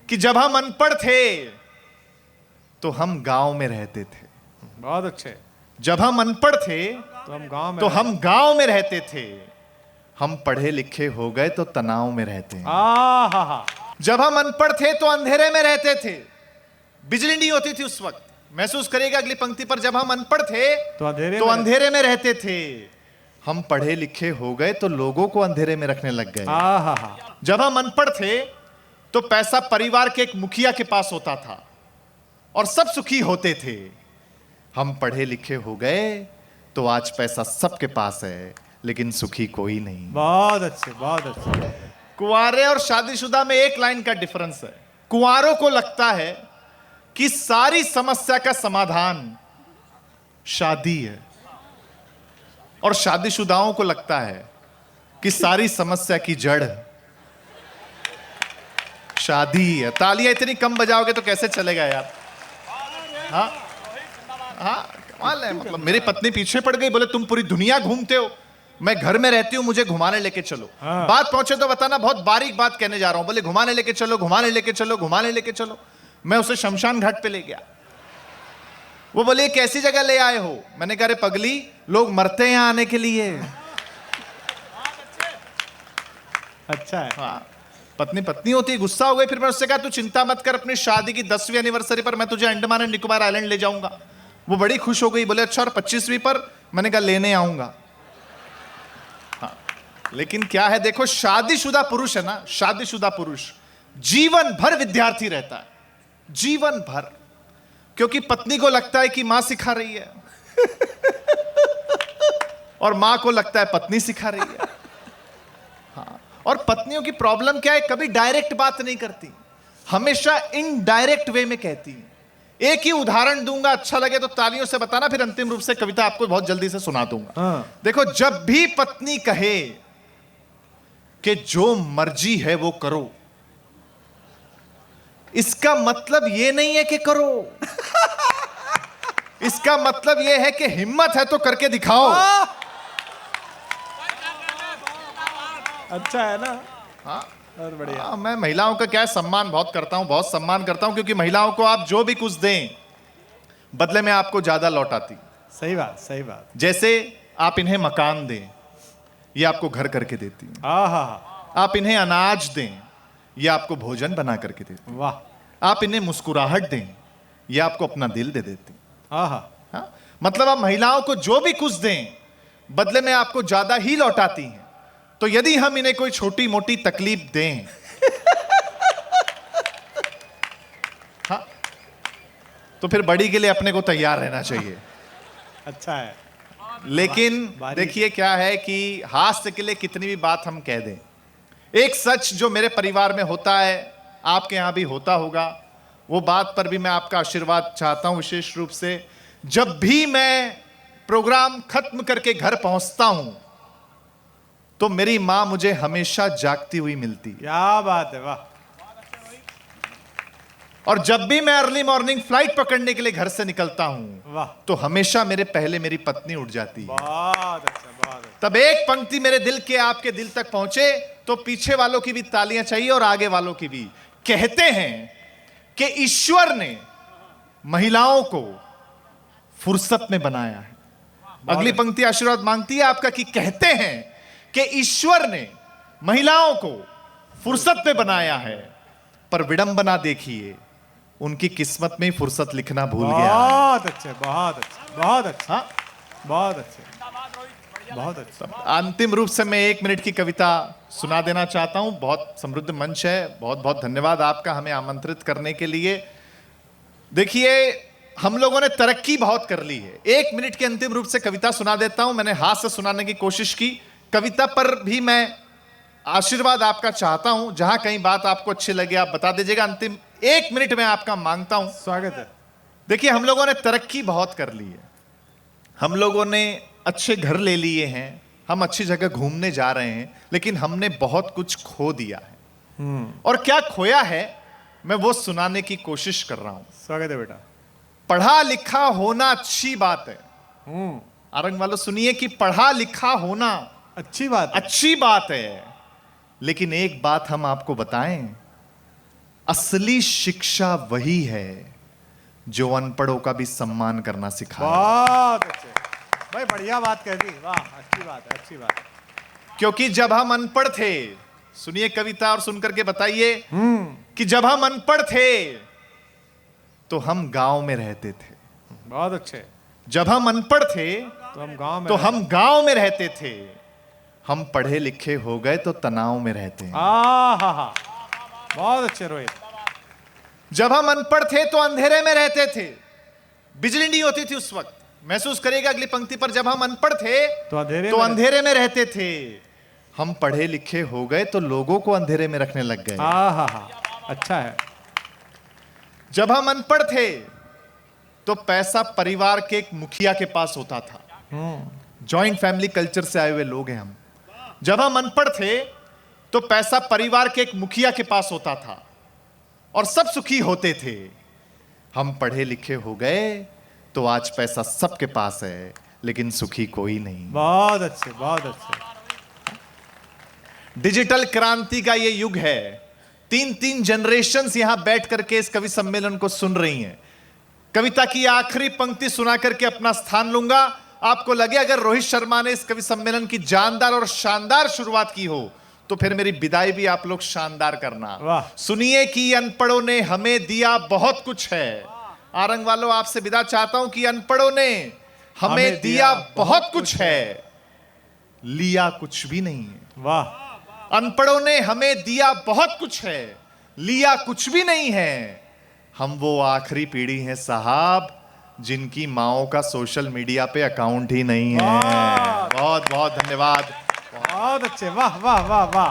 कि जब हम अनपढ़ थे तो हम गांव में रहते थे। बहुत अच्छे। जब हम अनपढ़ थे हम गांव में रहते थे। हम पढ़े लिखे हो गए तो तनाव में रहते हैं। हा। जब हम अनपढ़ थे तो अंधेरे में रहते थे, बिजली नहीं होती थी उस वक्त। महसूस करिएगा अगली पंक्ति पर, जब हम अनपढ़ थे तो अंधेरे में रहते थे। हम पढ़े लिखे हो गए तो लोगों को अंधेरे में रखने लग गए। जब हम अनपढ़ थे तो पैसा परिवार के एक मुखिया के पास होता था और सब सुखी होते थे। हम पढ़े लिखे हो गए तो आज पैसा सबके पास है लेकिन सुखी कोई नहीं। बहुत अच्छे, बहुत अच्छे। कुंवारे और शादीशुदा में एक लाइन का डिफरेंस है। कुंवारों को लगता है कि सारी समस्या का समाधान शादी है और शादीशुदाओं को लगता है कि सारी समस्या की जड़ शादी है। तालियां इतनी कम बजाओगे तो कैसे चलेगा यार? हाँ हाँ, कमाल है। मतलब मेरी पत्नी पीछे पड़ गई, बोले तुम पूरी दुनिया घूमते हो, मैं घर में रहती हूं, मुझे घुमाने लेके चलो। हाँ। बात पहुंचे तो बताना, बहुत बारीक बात कहने जा रहा हूं। बोले घुमाने लेके चलो, घुमाने लेके चलो, घुमाने लेके चलो। मैं उसे शमशान घाट पे ले गया। वो बोले कैसी जगह ले आए हो? मैंने कहा रे पगली, लोग मरते हैं यहां आने के लिए। अच्छा है। हाँ, पत्नी पत्नी होती है, गुस्सा हो गई। फिर मैं उससे कहा तू चिंता मत कर, अपनी शादी की 10वीं एनिवर्सरी पर मैं तुझे अंडमान एंड निकोबार आइलैंड ले जाऊंगा। वो बड़ी खुश हो गई, बोले अच्छा और 25वीं पर? मैंने कहा लेने आऊंगा। हाँ, लेकिन क्या है, देखो शादीशुदा पुरुष है ना, शादीशुदा पुरुष जीवन भर विद्यार्थी रहता है, जीवन भर। क्योंकि पत्नी को लगता है कि मां सिखा रही है और मां को लगता है पत्नी सिखा रही है। हाँ, और पत्नियों की प्रॉब्लम क्या है, कभी डायरेक्ट बात नहीं करती, हमेशा इनडायरेक्ट वे में कहती है। एक ही उदाहरण दूंगा, अच्छा लगे तो तालियों से बताना, फिर अंतिम रूप से कविता आपको बहुत जल्दी से सुना दूंगा। हाँ। देखो, जब भी पत्नी कहे कि जो मर्जी है वो करो, इसका मतलब ये नहीं है कि करो, इसका मतलब ये है कि हिम्मत है तो करके दिखाओ। अच्छा है ना? हाँ, और बढ़िया। हाँ, मैं महिलाओं का क्या है, सम्मान बहुत करता हूं, बहुत सम्मान करता हूं, क्योंकि महिलाओं को आप जो भी कुछ दें बदले में आपको ज्यादा लौटाती। सही बात, सही बात। जैसे आप इन्हें मकान दें, ये आपको घर करके देती हैं। हाँ। आप इन्हें अनाज दें, ये आपको भोजन बना करके देती हैं। वाह। आप इन्हें मुस्कुराहट दें, ये आपको अपना दिल दे देती हैं। हाँ। मतलब आप महिलाओं को जो भी कुछ दें बदले में आपको ज्यादा ही लौटाती हैं। तो यदि हम इन्हें कोई छोटी मोटी तकलीफ दें हाँ, तो फिर बड़ी के लिए अपने को तैयार रहना चाहिए। अच्छा है। लेकिन देखिए क्या है कि हास्य के लिए कितनी भी बात हम कह दें, एक सच जो मेरे परिवार में होता है, आपके यहां भी होता होगा, वो बात पर भी मैं आपका आशीर्वाद चाहता हूं विशेष रूप से। जब भी मैं प्रोग्राम खत्म करके घर पहुंचता हूं तो मेरी मां मुझे हमेशा जागती हुई मिलती है। क्या बात है, वाह। और जब भी मैं अर्ली मॉर्निंग फ्लाइट पकड़ने के लिए घर से निकलता हूं वाह। तो हमेशा मेरे पहले मेरी पत्नी उठ जाती है। बहुत अच्छा, बहुत अच्छा। तब एक पंक्ति मेरे दिल के आपके दिल तक पहुंचे तो पीछे वालों की भी तालियां चाहिए और आगे वालों की भी। कहते हैं कि ईश्वर ने महिलाओं को फुर्सत में बनाया है। अगली पंक्ति आशीर्वाद मांगती है आपका कि कहते हैं कि ईश्वर ने महिलाओं को फुर्सत में बनाया है, पर विडंबना देखिए, उनकी किस्मत में फुर्सत लिखना भूल गया है। बहुत अच्छे, बहुत अच्छे, बहुत अच्छे। हाँ, बहुत अच्छे, बहुत अच्छे। अंतिम रूप से मैं 1 मिनट की कविता सुना देना चाहता हूं। बहुत समृद्ध मंच है, बहुत बहुत धन्यवाद आपका हमें आमंत्रित करने के लिए। देखिए, हम लोगों ने तरक्की बहुत कर ली है। 1 मिनट के अंतिम रूप से कविता सुना देता हूं। मैंने हाथ से सुनाने की कोशिश की, कविता पर भी मैं आशीर्वाद आपका चाहता हूं। जहां कहीं बात आपको अच्छी लगे आप बता दीजिएगा। अंतिम 1 मिनट में आपका मांगता हूं। स्वागत है। देखिए, हम लोगों ने तरक्की बहुत कर ली है, हम लोगों ने अच्छे घर ले लिए हैं, हम अच्छी जगह घूमने जा रहे हैं, लेकिन हमने बहुत कुछ खो दिया है। और क्या खोया है मैं वो सुनाने की कोशिश कर रहा हूं। स्वागत है बेटा। पढ़ा लिखा होना अच्छी बात है। आरंग वालों सुनिए कि पढ़ा लिखा होना अच्छी बात है। अच्छी बात है, लेकिन एक बात हम आपको बताएं, असली शिक्षा वही है जो अनपढ़ों का भी सम्मान करना सिखाए। बहुत अच्छे भाई, बढ़िया बात कह दी, वाह, अच्छी बात है, अच्छी बात है। क्योंकि जब हम अनपढ़ थे, सुनिए कविता और सुनकर के बताइए कि जब हम अनपढ़ थे तो हम गांव में रहते थे। बहुत अच्छे। जब हम अनपढ़ थे तो हम गांव में रहते थे। हम पढ़े लिखे हो गए तो तनाव में रहते हैं। हा, बहुत अच्छे रोहित। जब हम अनपढ़ थे तो अंधेरे में रहते थे, बिजली नहीं होती थी उस वक्त। महसूस करिएगा अगली पंक्ति पर, जब हम अनपढ़ थे तो अंधेरे में रहते थे। हम पढ़े लिखे हो गए तो लोगों को अंधेरे में रखने लग गए। अच्छा है। जब हम अनपढ़ थे तो पैसा परिवार के एक मुखिया के पास होता था। जॉइंट फैमिली कल्चर से आए हुए लोग हैं हम। जब हम अनपढ़ थे तो पैसा परिवार के एक मुखिया के पास होता था और सब सुखी होते थे। हम पढ़े लिखे हो गए तो आज पैसा सबके पास है लेकिन सुखी कोई नहीं। बहुत अच्छे, बहुत अच्छे। डिजिटल क्रांति का ये युग है। 3 जनरेशन्स यहां बैठ करके इस कवि सम्मेलन को सुन रही हैं। कविता की आखिरी पंक्ति सुना करके अपना स्थान लूंगा। आपको लगे अगर रोहित शर्मा ने इस कवि सम्मेलन की जानदार और शानदार शुरुआत की हो तो फिर मेरी विदाई भी आप लोग शानदार करना। सुनिए कि अनपढ़ों ने हमें दिया बहुत कुछ है। आरंग वालों, आपसे विदा चाहता हूं कि अनपढ़ों ने हमें दिया बहुत कुछ है, लिया कुछ भी नहीं है। वाह। अनपढ़ों ने हमें दिया बहुत कुछ है, लिया कुछ भी नहीं है। हम वो आखिरी पीढ़ी हैं साहब जिनकी माओं का सोशल मीडिया पे अकाउंट ही नहीं है। बहुत बहुत धन्यवाद। बहुत अच्छे, वाह वाह वाह वाह।